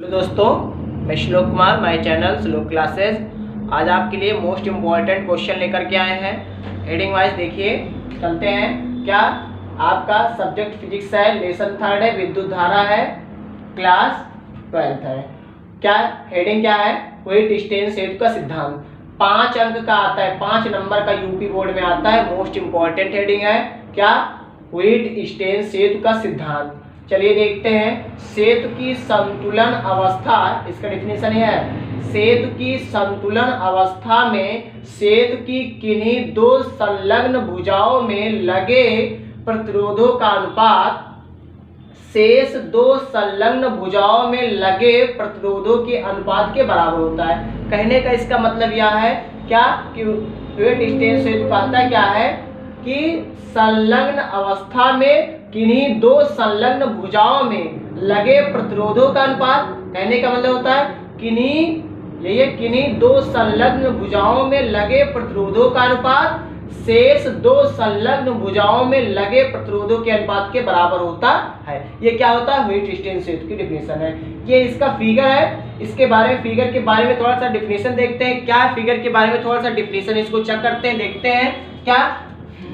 Hello दोस्तों, मैं श्लोक कुमार, माय चैनल श्लोक क्लासेस। आज आपके लिए मोस्ट इम्पॉर्टेंट क्वेश्चन लेकर के आए हैं। हेडिंग वाइज देखिए, चलते हैं। क्या आपका सब्जेक्ट फिजिक्स है, लेसन 3 है, विद्युत धारा है, क्लास 12 है। क्या हेडिंग क्या है? व्हीट स्टेन सेतु का सिद्धांत। 5 अंक का आता है, 5 नंबर का यूपी बोर्ड में आता है। मोस्ट इम्पॉर्टेंट हेडिंग है क्या? व्हीट स्टेन सेतु का सिद्धांत। चलिए देखते हैं। सेतु की संतुलन अवस्था, इसका डेफिनेशन है, सेतु की संतुलन अवस्था में सेतु की किन्हीं दो संलग्न भुजाओं में लगे प्रतिरोधों का अनुपात शेष दो संलग्न भुजाओं में लगे प्रतिरोधों के अनुपात के बराबर होता है। कहने का इसका मतलब यह है क्या कि व्हीट स्टेन सेतु कहता क्या है कि संलग्न अवस्था में किन्हीं दो संलग्न भुजाओं में लगे प्रतिरोधों का अनुपात। कहने का मतलब होता है किन्हीं दो संलग्न भुजाओं में लगे प्रतिरोधों का अनुपात शेष दो संलग्न भुजाओं में लगे प्रतिरोधों के अनुपात के बराबर होता है। ये क्या होता है? व्हीट स्टेन सेतु की डेफिनेशन है। ये इसका फिगर है। इसके बारे में, फिगर के बारे में थोड़ा सा डेफिनेशन देखते हैं। क्या फिगर के बारे में थोड़ा सा डेफिनेशन इसको चेक करते हैं, देखते हैं। क्या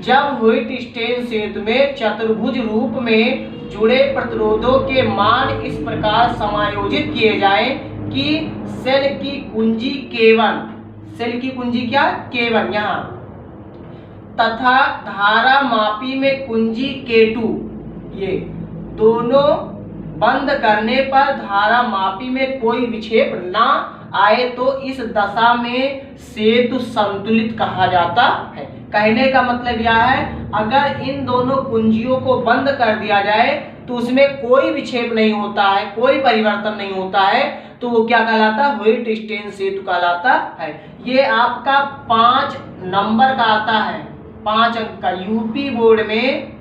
जब व्हीट स्टेन सेतु में चतुर्भुज रूप में जुड़े प्रतिरोधों के मान इस प्रकार समायोजित किए जाएं कि सेल की कुंजी K1, सेल की कुंजी क्या? K1 यहाँ, तथा धारा मापी में कुंजी K2, ये दोनों बंद करने पर धारा मापी में कोई विक्षेप ना आए तो इस दशा में सेतु संतुलित कहा जाता है। कहने का मतलब यह है, अगर इन दोनों कुंजियों को बंद कर दिया जाए तो उसमें कोई विक्षेप नहीं होता है, कोई परिवर्तन नहीं होता है, तो वो क्या कहलाता है? व्हीट स्टेन सेतु कहलाता है। ये आपका 5 नंबर का आता है, 5 अंक का। यूपी बोर्ड में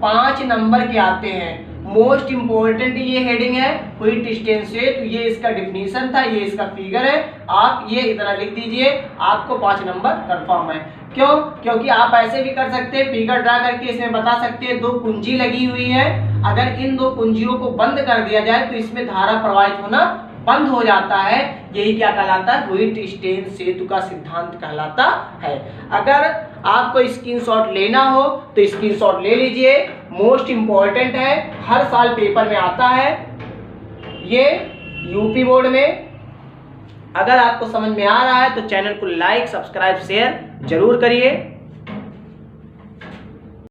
5 नंबर के आते हैं। मोस्ट इंपोर्टेंट ये हेडिंग है, व्हीट स्टेन सेतु। ये इसका डेफिनेशन था, ये इसका फिगर है। आप ये इतना लिख दीजिए, आपको 5 नंबर कंफर्म है। क्यों? क्योंकि आप ऐसे भी कर सकते हैं, फिगर ड्रा करके इसमें बता सकते हैं 2 कुंजी लगी हुई है, अगर इन 2 कुंजियों को बंद कर दिया जाए तो इसमें धारा प्रवाहित होना बंद हो जाता है। यही क्या कहलाता है? व्हीट स्टेन सेतु का सिद्धांत कहलाता है। अगर आपको स्क्रीनशॉट लेना हो तो स्क्रीनशॉट ले लीजिए। मोस्ट इंपॉर्टेंट है, हर साल पेपर में आता है ये यूपी बोर्ड में। अगर आपको समझ में आ रहा है तो चैनल को लाइक, सब्सक्राइब, शेयर जरूर करिए।